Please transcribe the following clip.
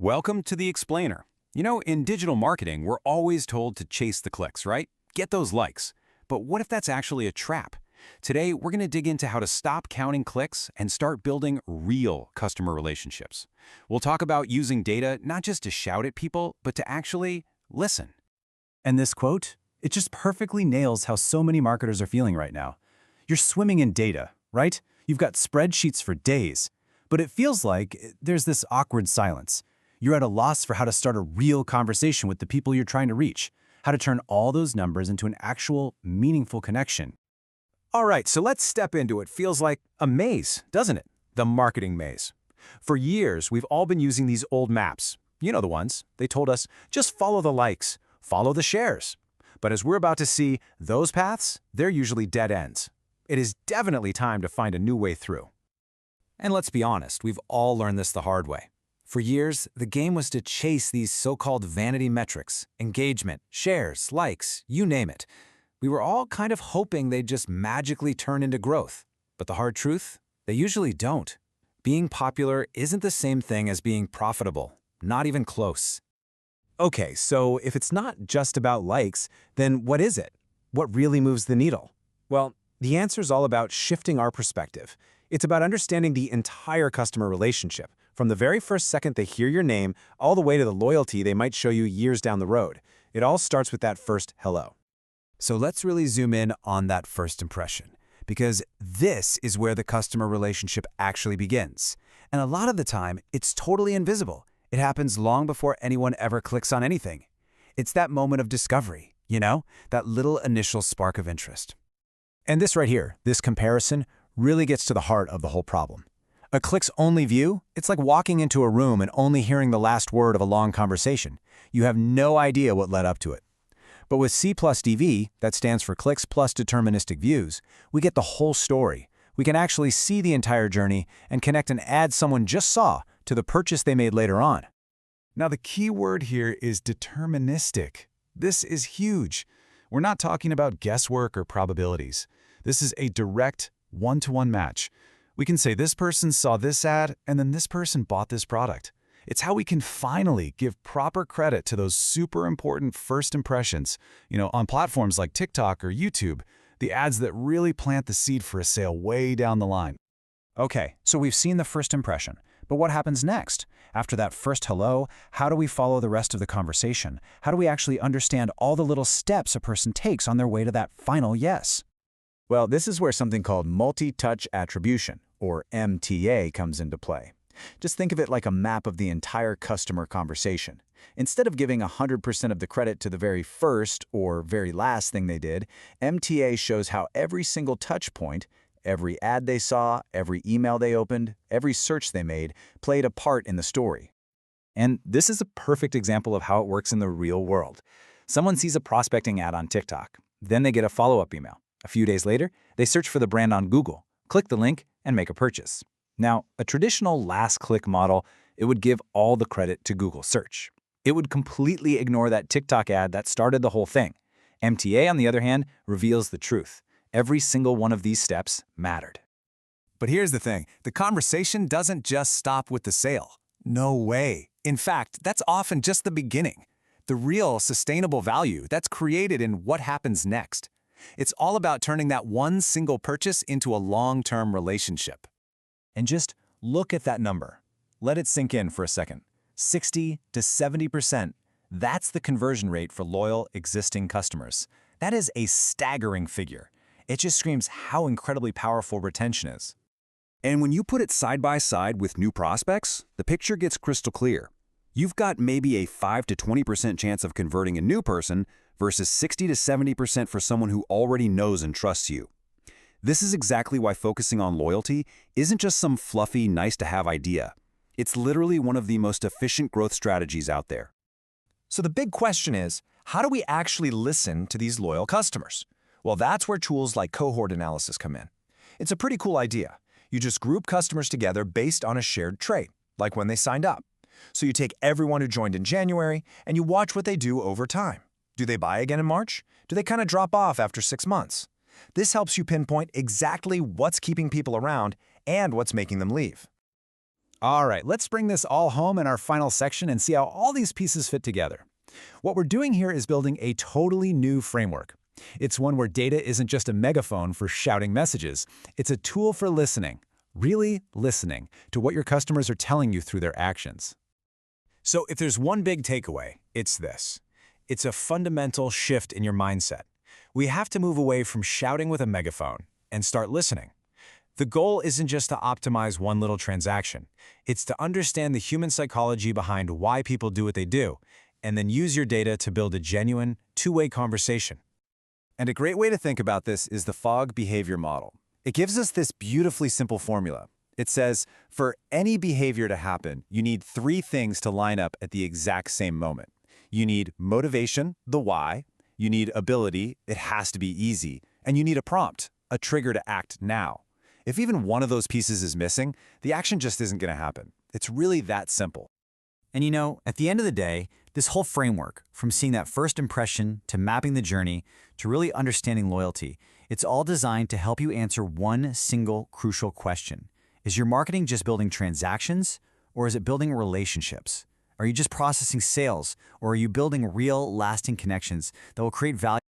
Welcome to the Explainer. In digital marketing, we're always told to chase the clicks, right? Get those likes. But what if that's actually a trap? Today, we're going to dig into how to stop counting clicks and start building real customer relationships. We'll talk about using data not just to shout at people, but to actually listen. And this quote, it just perfectly nails how so many marketers are feeling right now. You're swimming in data, right? You've got spreadsheets for days, but it feels like there's this awkward silence. You're at a loss for how to start a real conversation with the people you're trying to reach, how to turn all those numbers into an actual, meaningful connection. All right, so let's step into it. Feels like a maze, doesn't it? The marketing maze. For years, we've all been using these old maps. You know the ones. They told us, just follow the likes, follow the shares. But as we're about to see, those paths, they're usually dead ends. It is definitely time to find a new way through. And let's be honest, we've all learned this the hard way. For years, the game was to chase these so-called vanity metrics, engagement, shares, likes, you name it. We were all kind of hoping they'd just magically turn into growth. But the hard truth? They usually don't. Being popular isn't the same thing as being profitable, not even close. Okay, so if it's not just about likes, then what is it? What really moves the needle? Well, the answer's all about shifting our perspective. It's about understanding the entire customer relationship, from the very first second they hear your name, all the way to the loyalty they might show you years down the road. It all starts with that first hello. So let's really zoom in on that first impression, because this is where the customer relationship actually begins. And a lot of the time, it's totally invisible. It happens long before anyone ever clicks on anything. It's that moment of discovery, that little initial spark of interest. And this right here, this comparison, really gets to the heart of the whole problem. A clicks-only view, it's like walking into a room and only hearing the last word of a long conversation. You have no idea what led up to it. But with C plus DV, that stands for clicks plus deterministic views, we get the whole story. We can actually see the entire journey and connect an ad someone just saw to the purchase they made later on. Now, the key word here is deterministic. This is huge. We're not talking about guesswork or probabilities. This is a direct, one-to-one match. We can say this person saw this ad, and then this person bought this product. It's how we can finally give proper credit to those super important first impressions, on platforms like TikTok or YouTube, the ads that really plant the seed for a sale way down the line. Okay, so we've seen the first impression, but what happens next? After that first hello, how do we follow the rest of the conversation? How do we actually understand all the little steps a person takes on their way to that final yes? Well, this is where something called multi-touch attribution, or MTA, comes into play. Just think of it like a map of the entire customer conversation. Instead of giving 100% of the credit to the very first or very last thing they did, MTA shows how every single touch point, every ad they saw, every email they opened, every search they made, played a part in the story. And this is a perfect example of how it works in the real world. Someone sees a prospecting ad on TikTok. Then they get a follow-up email. A few days later, they search for the brand on Google, click the link, and make a purchase. Now, a traditional last-click model, it would give all the credit to Google search. It would completely ignore that TikTok ad that started the whole thing. MTA, on the other hand, reveals the truth. Every single one of these steps mattered. But here's the thing. The conversation doesn't just stop with the sale. No way. In fact, that's often just the beginning. The real sustainable value that's created in what happens next. It's all about turning that one single purchase into a long-term relationship. And just look at that number. Let it sink in for a second. 60 to 70%. That's the conversion rate for loyal existing customers. That is a staggering figure. It just screams how incredibly powerful retention is. And when you put it side by side with new prospects, the picture gets crystal clear. You've got maybe a 5 to 20% chance of converting a new person versus 60 to 70% for someone who already knows and trusts you. This is exactly why focusing on loyalty isn't just some fluffy, nice-to-have idea. It's literally one of the most efficient growth strategies out there. So the big question is, how do we actually listen to these loyal customers? Well, that's where tools like cohort analysis come in. It's a pretty cool idea. You just group customers together based on a shared trait, like when they signed up. So you take everyone who joined in January and you watch what they do over time. Do they buy again in March? Do they kind of drop off after 6 months? This helps you pinpoint exactly what's keeping people around and what's making them leave. All right, let's bring this all home in our final section and see how all these pieces fit together. What we're doing here is building a totally new framework. It's one where data isn't just a megaphone for shouting messages. It's a tool for listening, really listening to what your customers are telling you through their actions. So if there's one big takeaway, it's this. It's a fundamental shift in your mindset. We have to move away from shouting with a megaphone and start listening. The goal isn't just to optimize one little transaction. It's to understand the human psychology behind why people do what they do, and then use your data to build a genuine, two-way conversation. And a great way to think about this is the Fogg behavior model. It gives us this beautifully simple formula. It says, for any behavior to happen, you need 3 things to line up at the exact same moment. You need motivation, the why. You need ability, it has to be easy. And you need a prompt, a trigger to act now. If even one of those pieces is missing, the action just isn't going to happen. It's really that simple. And you know, at the end of the day, this whole framework, from seeing that first impression to mapping the journey to really understanding loyalty, it's all designed to help you answer one single crucial question. Is your marketing just building transactions, or is it building relationships? Are you just processing sales, or are you building real, lasting connections that will create value